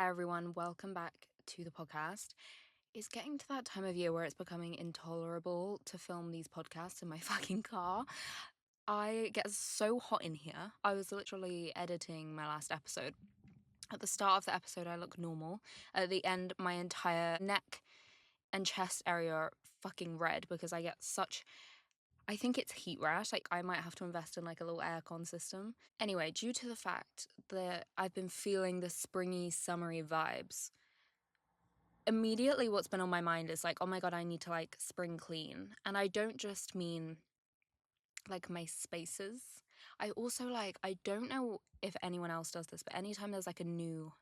Hi everyone, welcome back to the podcast. It's getting to that time of year where it's becoming intolerable to film these podcasts in my fucking car. I get so hot in here. I was literally editing my last episode. At the start of the episode, I look normal. At the end, my entire neck and chest area are fucking red because I get such... I think it's heat rash. Like, I might have to invest in like a little aircon system. Anyway, due to the fact that I've been feeling the springy, summery vibes, immediately what's been on my mind is like, oh my god, I need to like spring clean. And I don't just mean like my spaces. I also like, I don't know if anyone else does this, but anytime there's like a new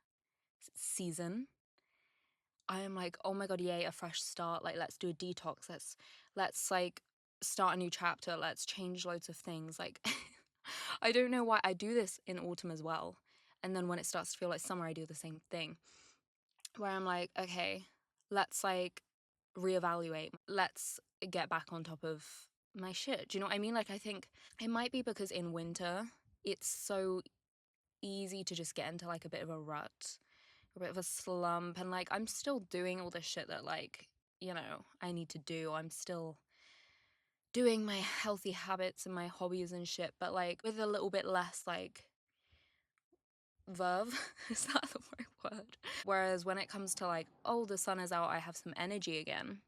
season, I am like, oh my god, yay, a fresh start. Like, let's do a detox. Let's like start a new chapter. Let's change loads of things. Like, I don't know why I do this in autumn as well. And then when it starts to feel like summer, I do the same thing where I'm like, okay, let's like reevaluate. Let's get back on top of my shit. Do you know what I mean? Like, I think it might be because in winter, it's so easy to just get into like a bit of a rut, a bit of a slump. And like, I'm still doing all this shit that like, you know, I need to do. I'm still doing my healthy habits and my hobbies and shit, but like with a little bit less like verve. Is that the right word? Whereas when it comes to like, oh, the sun is out, I have some energy again,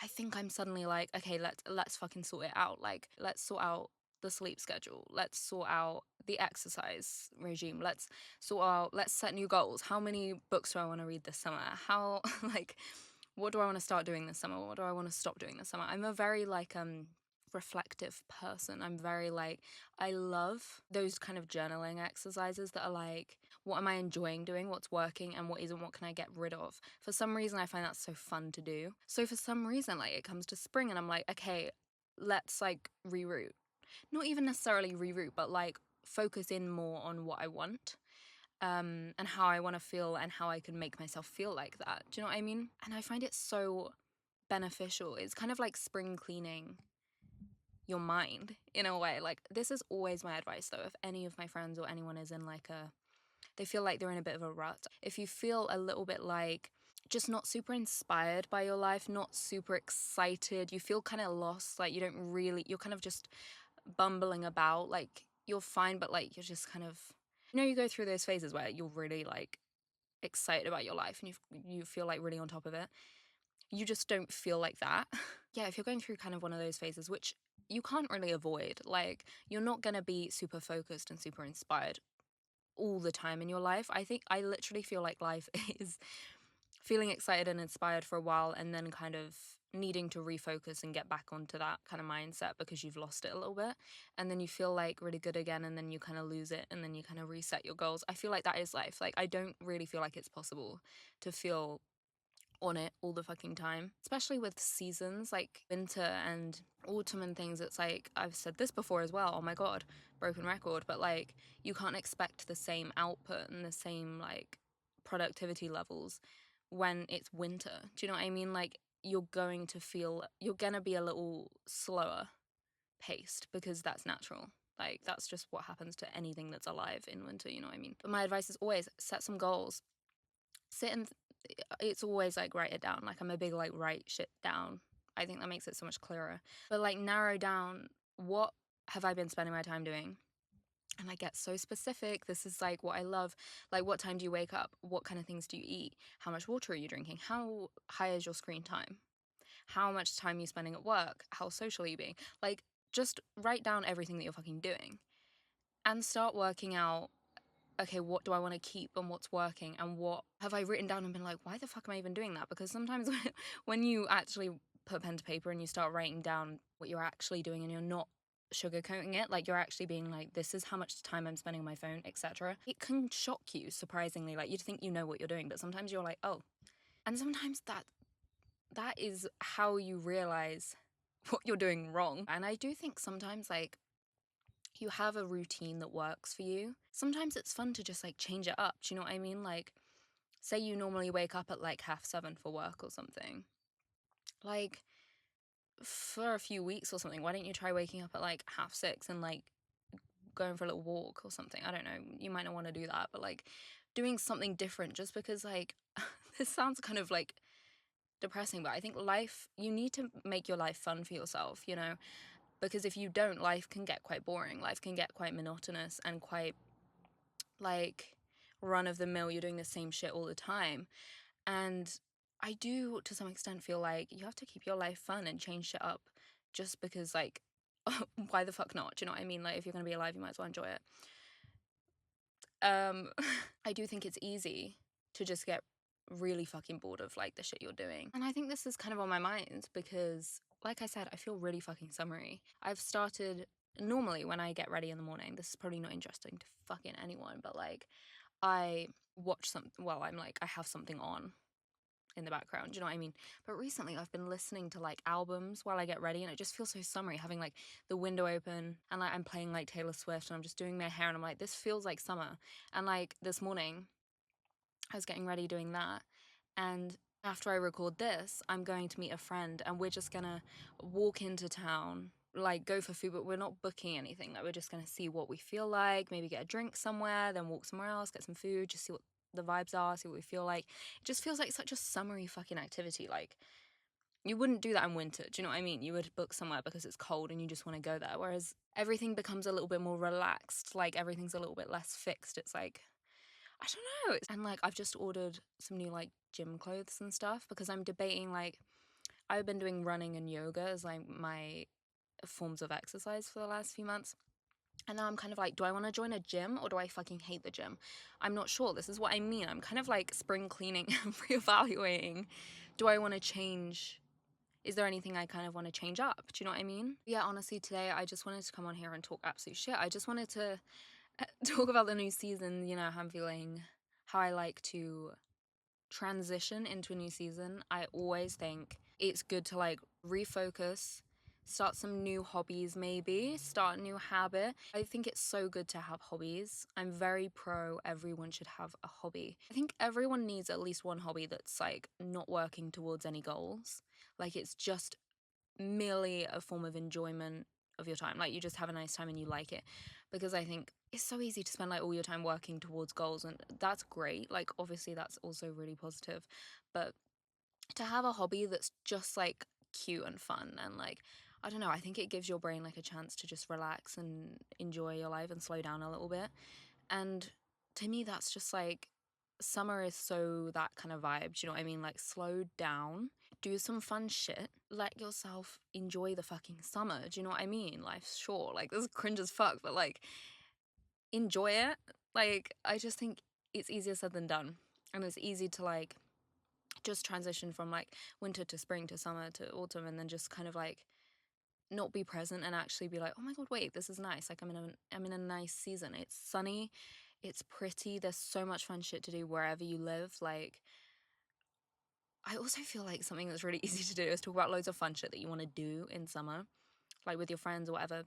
I think I'm suddenly like, okay, let's fucking sort it out. Like, let's sort out the sleep schedule. Let's sort out the exercise regime. Let's set new goals. How many books do I want to read this summer? How like, what do I want to start doing this summer? What do I want to stop doing this summer? I'm a very like reflective person. I'm very like, I love those kind of journaling exercises that are like, what am I enjoying doing, what's working and what isn't, what can I get rid of. For some reason I find that so fun to do. So for some reason, like, it comes to spring and I'm like, okay, let's like reroute. Not even necessarily reroute, but like focus in more on what I want, and how I want to feel and how I can make myself feel like that. Do you know what I mean? And I find it so beneficial. It's kind of like spring cleaning your mind in a way. Like, this is always my advice though, if any of my friends or anyone is in like they feel like they're in a bit of a rut, if you feel a little bit like just not super inspired by your life, not super excited, you feel kind of lost, like you're kind of just bumbling about, like you're fine but like you're just kind of, you go through those phases where you're really like excited about your life and you feel like really on top of it. You just don't feel like that. Yeah, if you're going through kind of one of those phases, which you can't really avoid, like, you're not going to be super focused and super inspired all the time in your life. I literally feel like life is feeling excited and inspired for a while and then kind of needing to refocus and get back onto that kind of mindset because you've lost it a little bit, and then you feel like really good again and then you kind of lose it and then you kind of reset your goals. I feel like that is life. Like, I don't really feel like it's possible to feel on it all the fucking time, especially with seasons like winter and autumn and things. It's like, I've said this before as well, oh my god, broken record, but like, you can't expect the same output and the same like productivity levels when it's winter. Do you know what I mean? Like, you're gonna be a little slower paced because that's natural. Like, that's just what happens to anything that's alive in winter, you know what I mean? But my advice is always set some goals. Sit and it's always like write it down. Like, I'm a big like write shit down. I think that makes it so much clearer. But like, narrow down, what have I been spending my time doing? And I get so specific. This is like what I love. Like, what time do you wake up? What kind of things do you eat? How much water are you drinking? How high is your screen time? How much time are you spending at work? How social are you being? Like, just write down everything that you're fucking doing and start working out, okay, what do I want to keep and what's working and what have I written down and been like, why the fuck am I even doing that? Because sometimes when you actually put pen to paper and you start writing down what you're actually doing and you're not sugarcoating it, like, you're actually being like, this is how much time I'm spending on my phone, etc., it can shock you, surprisingly. Like, you'd think you know what you're doing, but sometimes you're like, oh. And sometimes that is how you realize what you're doing wrong. And I do think sometimes, like, you have a routine that works for you. Sometimes it's fun to just like change it up. Do you know what I mean? Like, say you normally wake up at like 7:30 for work or something. Like, for a few weeks or something, why don't you try waking up at like 6:30 and like going for a little walk or something? I don't know. You might not want to do that, but like, doing something different just because, like, this sounds kind of like depressing, but I think you need to make your life fun for yourself, you know? Because if you don't, life can get quite boring. Life can get quite monotonous and quite, like, run of the mill. You're doing the same shit all the time. And I do, to some extent, feel like you have to keep your life fun and change shit up just because, like, why the fuck not? Do you know what I mean? Like, if you're going to be alive, you might as well enjoy it. I do think it's easy to just get really fucking bored of, like, the shit you're doing. And I think this is kind of on my mind because, like I said, I feel really fucking summery. I've started, normally when I get ready in the morning, this is probably not interesting to fucking anyone, but, like, I watch I have something on in the background, do you know what I mean? But recently I've been listening to, like, albums while I get ready, and it just feels so summery, having, like, the window open and, like, I'm playing, like, Taylor Swift, and I'm just doing my hair, and I'm like, this feels like summer. And, like, this morning I was getting ready doing that, and after I record this, I'm going to meet a friend, and we're just gonna walk into town, like, go for food, but we're not booking anything. Like, we're just gonna see what we feel like, maybe get a drink somewhere, then walk somewhere else, get some food, just see what the vibes are, see what we feel like. It just feels like such a summery fucking activity. Like, you wouldn't do that in winter, do you know what I mean? You would book somewhere because it's cold and you just want to go there, whereas everything becomes a little bit more relaxed, like, everything's a little bit less fixed. It's like, I don't know. And, like, I've just ordered some new, like, gym clothes and stuff because I'm debating, like, I've been doing running and yoga as, like, my forms of exercise for the last few months. And now I'm kind of like, do I want to join a gym or do I fucking hate the gym? I'm not sure. This is what I mean. I'm kind of, like, spring cleaning and reevaluating. Do I want to change? Is there anything I kind of want to change up? Do you know what I mean? Yeah, honestly, today I just wanted to come on here and talk absolute shit. I just wanted to talk about the new season, you know, how I'm feeling, how I like to transition into a new season. I always think it's good to, like, refocus, start some new hobbies, maybe start a new habit. I think it's so good to have hobbies. I'm very pro everyone should have a hobby. I think everyone needs at least one hobby that's, like, not working towards any goals. Like, it's just merely a form of enjoyment of your time. Like, you just have a nice time and you like it. Because I think it's so easy to spend, like, all your time working towards goals, and that's great. Like, obviously that's also really positive, but to have a hobby that's just, like, cute and fun and, like, I don't know, I think it gives your brain, like, a chance to just relax and enjoy your life and slow down a little bit. And to me, that's just, like, summer is so that kind of vibe. Do you know what I mean? Like, slow down, do some fun shit, let yourself enjoy the fucking summer. Do you know what I mean? Life's short. Like, this is cringe as fuck, but, like, enjoy it. Like, I just think it's easier said than done. And it's easy to, like, just transition from, like, winter to spring to summer to autumn, and then just kind of, like, not be present and actually be like, oh my god, wait, this is nice. Like, I'm in a nice season. It's sunny, it's pretty, there's so much fun shit to do wherever you live. Like, I also feel like something that's really easy to do is talk about loads of fun shit that you want to do in summer, like with your friends or whatever,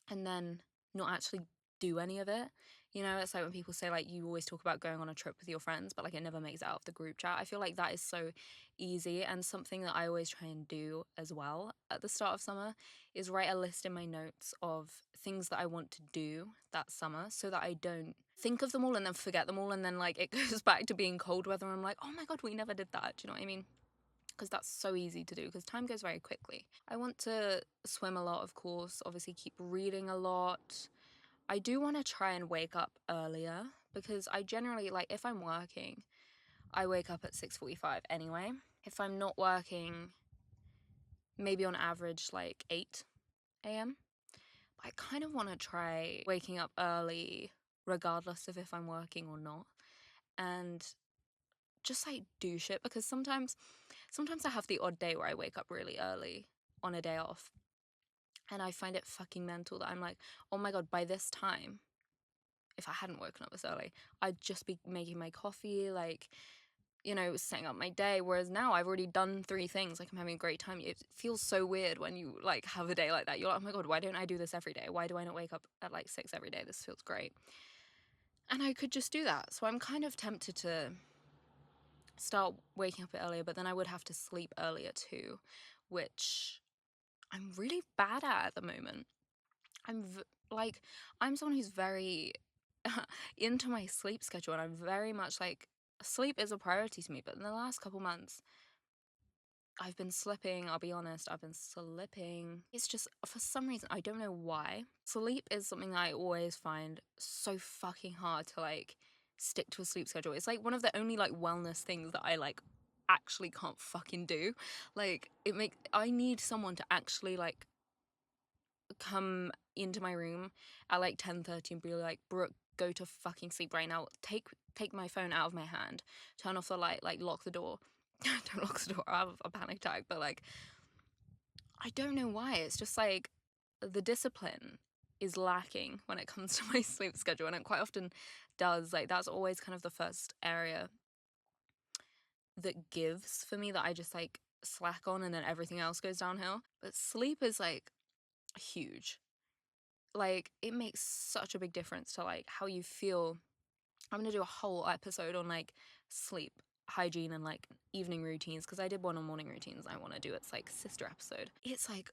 and then not actually do any of it. You know, it's like when people say, like, you always talk about going on a trip with your friends, but, like, it never makes it out of the group chat. I feel like that is so easy, and something that I always try and do as well at the start of summer is write a list in my notes of things that I want to do that summer so that I don't think of them all and then forget them all, and then, like, it goes back to being cold weather and I'm like, oh my god, we never did that. Do you know what I mean? Because that's so easy to do because time goes very quickly. I want to swim a lot, of course, obviously keep reading a lot. I do want to try and wake up earlier because I generally, like, if I'm working, I wake up at 6:45 anyway. If I'm not working, maybe on average, like, 8 a.m. I kind of want to try waking up early regardless of if I'm working or not, and just, like, do shit, because sometimes I have the odd day where I wake up really early on a day off, and I find it fucking mental that I'm like, oh my god, by this time, if I hadn't woken up this early, I'd just be making my coffee, like, you know, setting up my day. Whereas now I've already done 3 things. Like, I'm having a great time. It feels so weird when you, like, have a day like that. You're like, oh my god, why don't I do this every day? Why do I not wake up at, like, 6 every day? This feels great. And I could just do that. So I'm kind of tempted to start waking up a bit earlier, but then I would have to sleep earlier too, which I'm really bad at the moment. Like, I'm someone who's very into my sleep schedule, and I'm very much like, sleep is a priority to me. But in the last couple months, I've been slipping. I'll be honest, I've been slipping. It's just, for some reason, I don't know why. Sleep is something that I always find so fucking hard to like stick to a sleep schedule. It's like one of the only like wellness things that I like actually can't fucking do. Like, I need someone to actually like come into my room at like 10:30 and be like, Brooke, go to fucking sleep right now. Take my phone out of my hand, turn off the light, like lock the door. Don't lock the door, I have a panic attack. But like, I don't know why. It's just like the discipline is lacking when it comes to my sleep schedule, and it quite often does. Like, that's always kind of the first area that gives for me, that I just like slack on, and then everything else goes downhill. But sleep is like huge. Like, it makes such a big difference to like how you feel. I'm gonna do a whole episode on like sleep hygiene and like evening routines, because I did one on morning routines. I want to do its like sister episode. It's like,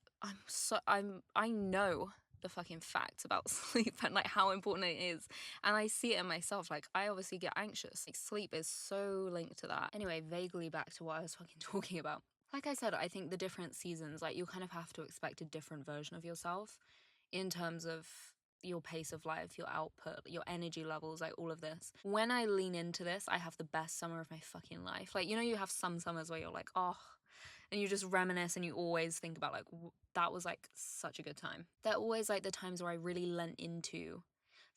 I know the fucking facts about sleep and like how important it is, and I see it in myself. Like, I obviously get anxious. Like, sleep is so linked to that. Anyway, vaguely back to what I was fucking talking about. Like I said, I think the different seasons, like, you kind of have to expect a different version of yourself in terms of your pace of life, your output, your energy levels, like all of this. When I lean into this, I have the best summer of my fucking life. Like, you know, you have some summers where you're like, oh, and you just reminisce and you always think about like, that was like such a good time. They're always like the times where I really lent into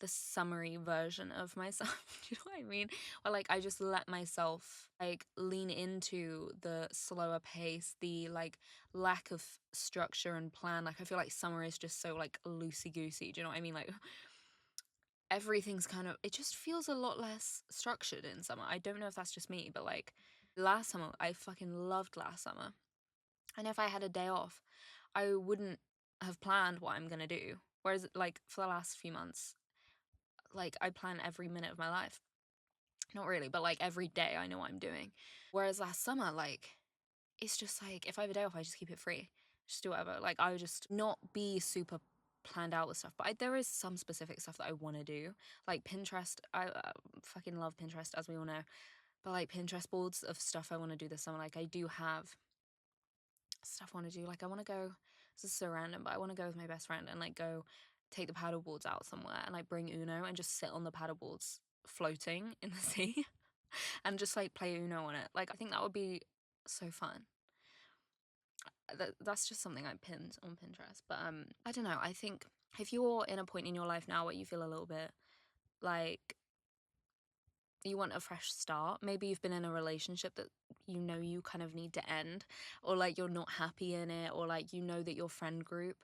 the summery version of myself. Do you know what I mean? Or like, I just let myself like lean into the slower pace, the like lack of structure and plan. Like, I feel like summer is just so like loosey goosey. Do you know what I mean? Like, everything's kind of, it just feels a lot less structured in summer. I don't know if that's just me, but like last summer, I fucking loved last summer. And if I had a day off, I wouldn't have planned what I'm gonna do. Whereas like for the last few months, like, I plan every minute of my life. Not really, but like every day I know what I'm doing. Whereas last summer, like, it's just like, if I have a day off, I just keep it free. Just do whatever. Like, I would just not be super planned out with stuff. But there is some specific stuff that I want to do. Like Pinterest, I fucking love Pinterest, as we all know. But like Pinterest boards of stuff I want to do this summer. Like, I do have stuff I want to do. Like, I want to go, this is so random, but I want to go with my best friend and like go take the paddle boards out somewhere and like bring Uno and just sit on the paddle boards floating in the sea and just like play Uno on it. Like, I think that would be so fun. That's just something I pinned on Pinterest. But I don't know. I think if you're in a point in your life now where you feel a little bit like you want a fresh start, maybe you've been in a relationship that you know you kind of need to end, or like you're not happy in it, or like you know that your friend group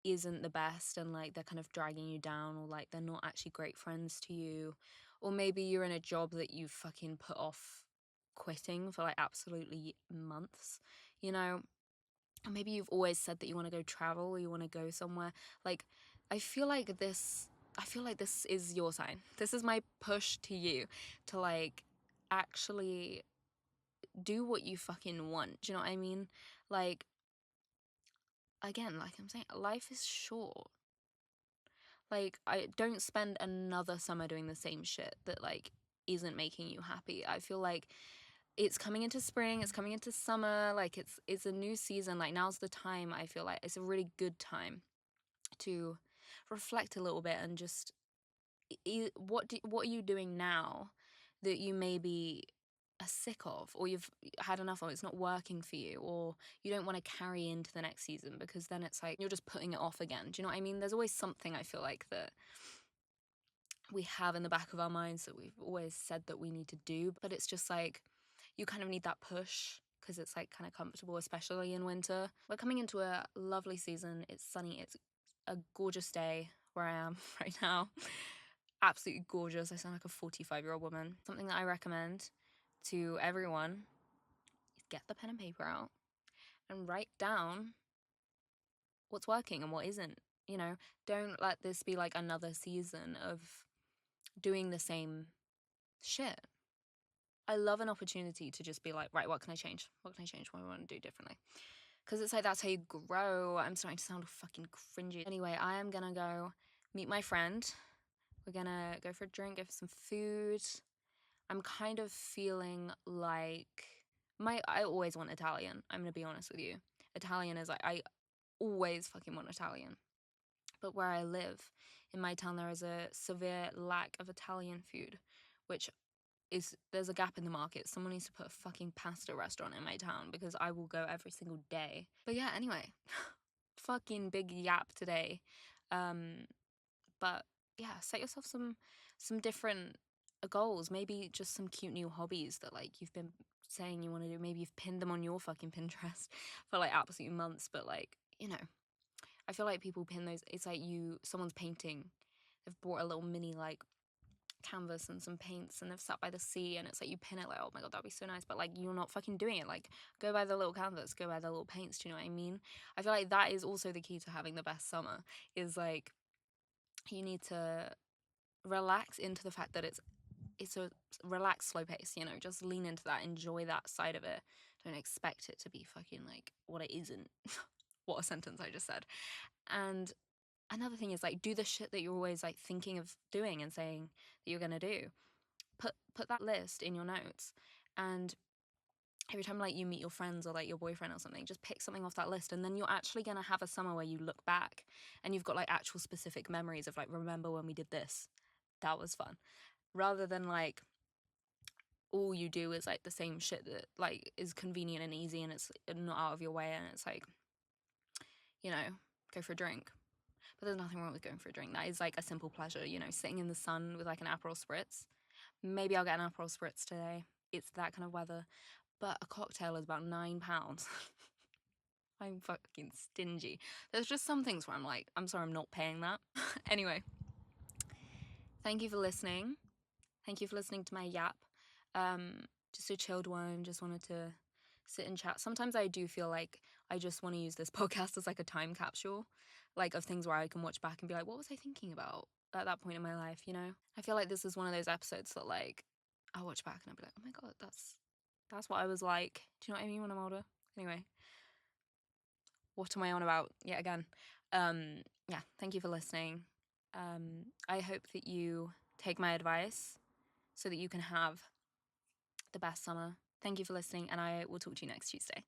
isn't the best and like they're kind of dragging you down, or like they're not actually great friends to you, or maybe you're in a job that you fucking put off quitting for like absolutely months, you know. Or maybe you've always said that you want to go travel, or you want to go somewhere. Like, I feel like this is your sign. This is my push to you to like actually do what you fucking want. Do you know what I mean? Like, again, like I'm saying, life is short. Like, I don't spend another summer doing the same shit that like isn't making you happy. I feel like it's coming into spring, it's coming into summer, like it's a new season. Like, now's the time. I feel like it's a really good time to reflect a little bit and just what are you doing now that you maybe are sick of, or you've had enough of, it's not working for you, or you don't want to carry into the next season, because then it's like you're just putting it off again. Do you know what I mean? There's always something, I feel like, that we have in the back of our minds that we've always said that we need to do, but it's just like you kind of need that push because it's like kind of comfortable, especially in winter. We're coming into a lovely season. It's sunny. It's a gorgeous day where I am right now. Absolutely gorgeous. I sound like a 45-year-old woman. Something that I recommend to everyone is get the pen and paper out and write down what's working and what isn't. You know, don't let this be like another season of doing the same shit. I love an opportunity to just be like, right, what can I change? What can I change? What do I want to do differently? Because it's like, that's how you grow. I'm starting to sound fucking cringy. Anyway, I am gonna go meet my friend. We're gonna go for a drink, go for some food. I'm kind of feeling like I always want Italian. I'm gonna be honest with you. Italian is like, I always fucking want Italian. But where I live, in my town, there is a severe lack of Italian food, which there's a gap in the market. Someone needs to put a fucking pasta restaurant in my town because I will go every single day. But yeah, anyway, fucking big yap today. But yeah, set yourself some different goals. Maybe just some cute new hobbies that like you've been saying you want to do. Maybe you've pinned them on your fucking Pinterest for like absolute months, but like, you know, I feel like people pin those. It's like someone's painting. They've brought a little mini like canvas and some paints and they've sat by the sea and it's like you pin it like, oh my god, that'd be so nice, but like you're not fucking doing it. Like, go buy the little canvas, go buy the little paints. Do you know what I mean? I feel like that is also the key to having the best summer, is like you need to relax into the fact that it's a relaxed, slow pace, you know, just lean into that, enjoy that side of it. Don't expect it to be fucking like what it isn't. What a sentence I just said. And another thing is like, do the shit that you're always like thinking of doing and saying that you're gonna do. Put that list in your notes, and every time like you meet your friends or like your boyfriend or something, just pick something off that list, and then you're actually gonna have a summer where you look back and you've got like actual specific memories of like, remember when we did this, that was fun, rather than like all you do is like the same shit that like is convenient and easy and it's not out of your way, and it's like, you know, go for a drink. But there's nothing wrong with going for a drink. That is like a simple pleasure, you know, sitting in the sun with like an Aperol Spritz. Maybe I'll get an Aperol Spritz today. It's that kind of weather. But a cocktail is about £9. I'm fucking stingy. There's just some things where I'm like, I'm sorry, I'm not paying that. Anyway, thank you for listening. Thank you for listening to my yap. Just a chilled one. Just wanted to sit and chat. Sometimes I do feel like I just want to use this podcast as like a time capsule, like of things where I can watch back and be like, what was I thinking about at that point in my life, you know? I feel like this is one of those episodes that like I'll watch back and I'll be like, oh my god, that's what I was like. Do you know what I mean when I'm older? Anyway, what am I on about yet again? Yeah, thank you for listening. I hope that you take my advice so that you can have the best summer. Thank you for listening, and I will talk to you next Tuesday.